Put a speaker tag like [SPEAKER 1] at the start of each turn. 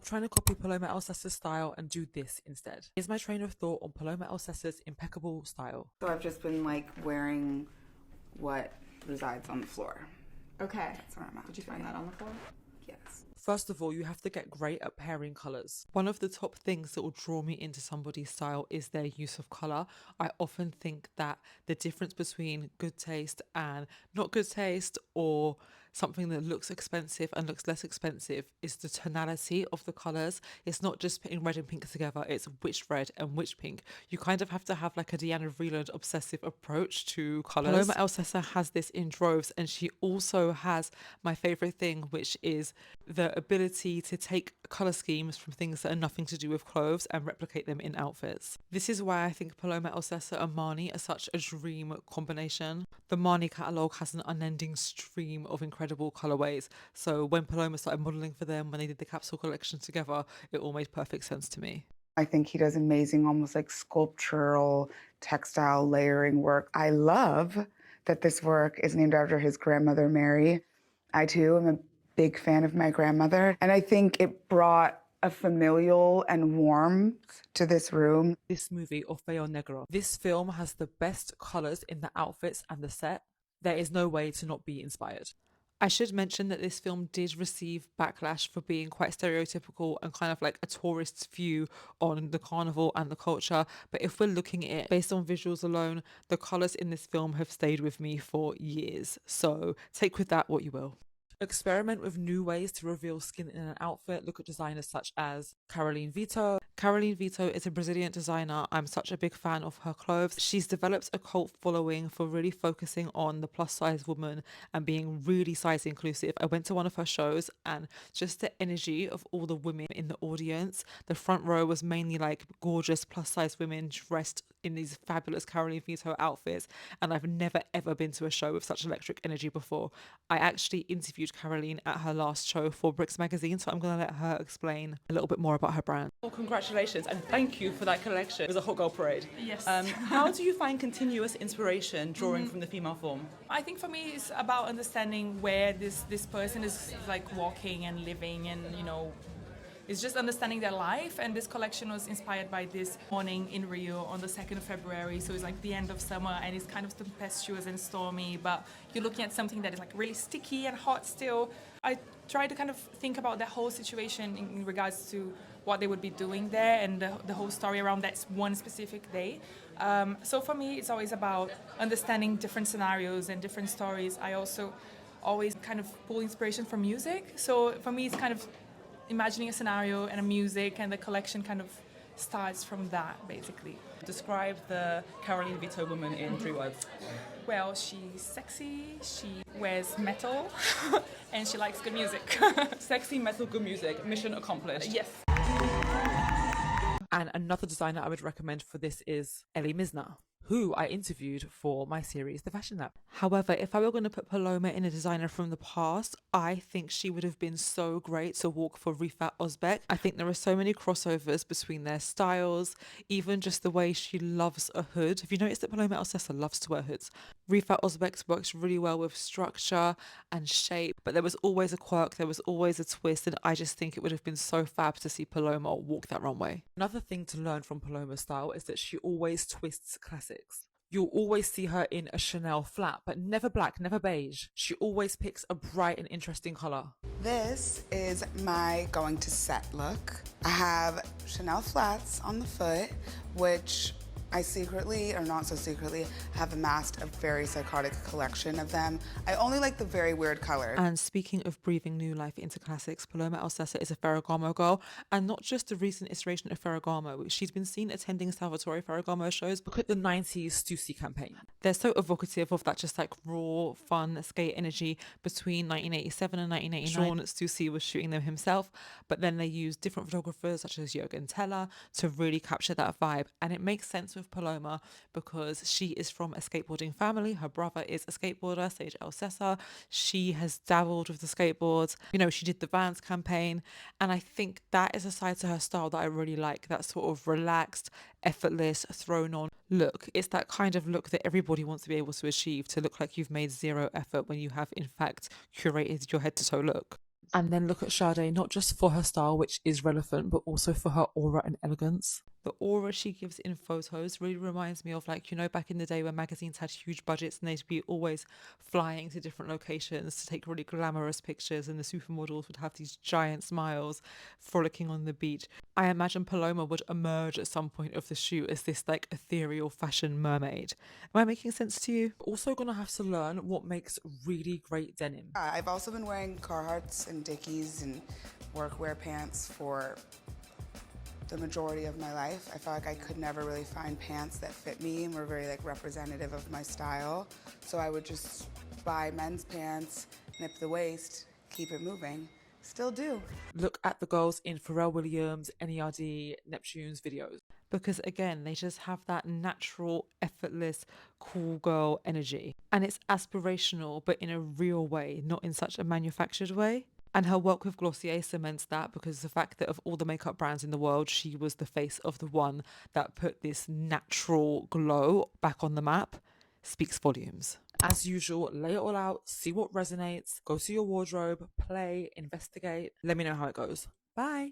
[SPEAKER 1] trying to copy Paloma elsesser's style and do this instead. Here's my train of thought on Paloma elsesser's impeccable style.
[SPEAKER 2] So I've just been like wearing what resides on the floor.
[SPEAKER 3] Okay.
[SPEAKER 2] That's where I'm at.
[SPEAKER 3] Did you find that on the floor?
[SPEAKER 2] Yes.
[SPEAKER 1] First of all, you have to get great at pairing colours. One of the top things that will draw me into somebody's style is their use of colour. I often think that the difference between good taste and not good taste, or something that looks expensive and looks less expensive, is the tonality of the colours. It's not just putting red and pink together, it's which red and which pink. You kind of have to have like a Deanna Vreeland obsessive approach to colours. Paloma elsesser has this in droves, and she also has my favourite thing, which is the ability to take colour schemes from things that are nothing to do with clothes and replicate them in outfits. This is why I think Paloma elsesser and Marni are such a dream combination. The Marni catalogue has an unending stream of incredible colourways, so when Paloma started modelling for them, when they did the capsule collection together, it all made perfect sense to me.
[SPEAKER 2] I think he does amazing, almost like sculptural, textile layering work. I love that this work is named after his grandmother, Mary. I too am a big fan of my grandmother, and I think it brought a familial and warmth to this room.
[SPEAKER 1] This movie, Orfeo Negro, this film has the best colours in the outfits and the set. There is no way to not be inspired. I should mention that this film did receive backlash for being quite stereotypical and kind of like a tourist's view on the carnival and the culture. But if we're looking at it based on visuals alone, the colours in this film have stayed with me for years. So take with that what you will. Experiment with new ways to reveal skin in an outfit. Look at designers such as Caroline Vito. Caroline Vito is a Brazilian designer. I'm such a big fan of her clothes. She's developed a cult following for really focusing on the plus size woman and being really size inclusive. I went to one of her shows, and just the energy of all the women in the audience, the front row was mainly like gorgeous plus size women dressed in these fabulous Caroline Vito outfits, and I've never ever been to a show with such electric energy before. I actually interviewed Caroline at her last show for Bricks magazine, so I'm going to let her explain a little bit more about her brand.
[SPEAKER 4] Well, congratulations and thank you for that collection. It was a hot girl parade.
[SPEAKER 3] Yes.
[SPEAKER 4] How do you find continuous inspiration drawing from the female form?
[SPEAKER 3] I think for me it's about understanding where this person is like walking and living, and it's just understanding their life. And this collection was inspired by this morning in Rio on the 2nd of February. So it's like the end of summer and it's kind of tempestuous and stormy, but you're looking at something that is like really sticky and hot still. I try to kind of think about the whole situation in regards to what they would be doing there and the whole story around that one specific day. So for me, it's always about understanding different scenarios and different stories. I also always kind of pull inspiration from music. So for me, it's kind of imagining a scenario and a music, and the collection kind of starts from that, basically.
[SPEAKER 4] Describe the Caroline Vito woman in 3 words.
[SPEAKER 3] Well, she's sexy, she wears metal, and she likes good music.
[SPEAKER 4] Sexy, metal, good music. Mission accomplished.
[SPEAKER 3] Yes.
[SPEAKER 1] And another designer I would recommend for this is Ellie Misner, who I interviewed for my series, The Fashion Lab. However, if I were going to put Paloma in a designer from the past, I think she would have been so great to walk for Rifat Ozbek. I think there are so many crossovers between their styles, even just the way she loves a hood. Have you noticed that Paloma elsesser loves to wear hoods? Rifat Ozbek works really well with structure and shape, but there was always a quirk, there was always a twist, and I just think it would have been so fab to see Paloma walk that runway. Another thing to learn from Paloma's style is that she always twists classics. You'll always see her in a Chanel flat, but never black, never beige. She always picks a bright and interesting colour.
[SPEAKER 2] This is my going to set look. I have Chanel flats on the foot, which I secretly, or not so secretly, have amassed a very psychotic collection of them. I only like the very weird colors.
[SPEAKER 1] And speaking of breathing new life into classics, Paloma elsesser is a Ferragamo girl, and not just a recent iteration of Ferragamo. She's been seen attending Salvatore Ferragamo shows. Look at the 90s Stussy campaign. They're so evocative of that just like raw, fun, skate energy between 1987 and 1989. Sean Stussy was shooting them himself, but then they used different photographers such as Jürgen Teller to really capture that vibe. And it makes sense with Paloma because she is from a skateboarding family. Her brother is a skateboarder, Sage elsesser. She has dabbled with the skateboards. She did the Vans campaign, and I think that is a side to her style that I really like, that sort of relaxed, effortless, thrown on look. It's that kind of look that everybody wants to be able to achieve, to look like you've made zero effort when you have in fact curated your head to toe look. And then look at Sade, not just for her style, which is relevant, but also for her aura and elegance. The aura she gives in photos really reminds me of, like, you know, back in the day when magazines had huge budgets and they'd be always flying to different locations to take really glamorous pictures, and the supermodels would have these giant smiles frolicking on the beach. I imagine Paloma would emerge at some point of the shoot as this like ethereal fashion mermaid. Am I making sense to you? Also gonna have to learn what makes really great denim.
[SPEAKER 2] I've also been wearing Carhartts and Dickies and workwear pants for the majority of my life. I felt like I could never really find pants that fit me and were very like representative of my style. So I would just buy men's pants, nip the waist, keep it moving. Still do.
[SPEAKER 1] Look at the girls in Pharrell Williams, NERD, Neptune's videos. Because again, they just have that natural, effortless, cool girl energy. And it's aspirational, but in a real way, not in such a manufactured way. And her work with Glossier cements that, because the fact that of all the makeup brands in the world, she was the face of the one that put this natural glow back on the map speaks volumes. As usual, lay it all out, see what resonates, go to your wardrobe, play, investigate. Let me know how it goes. Bye.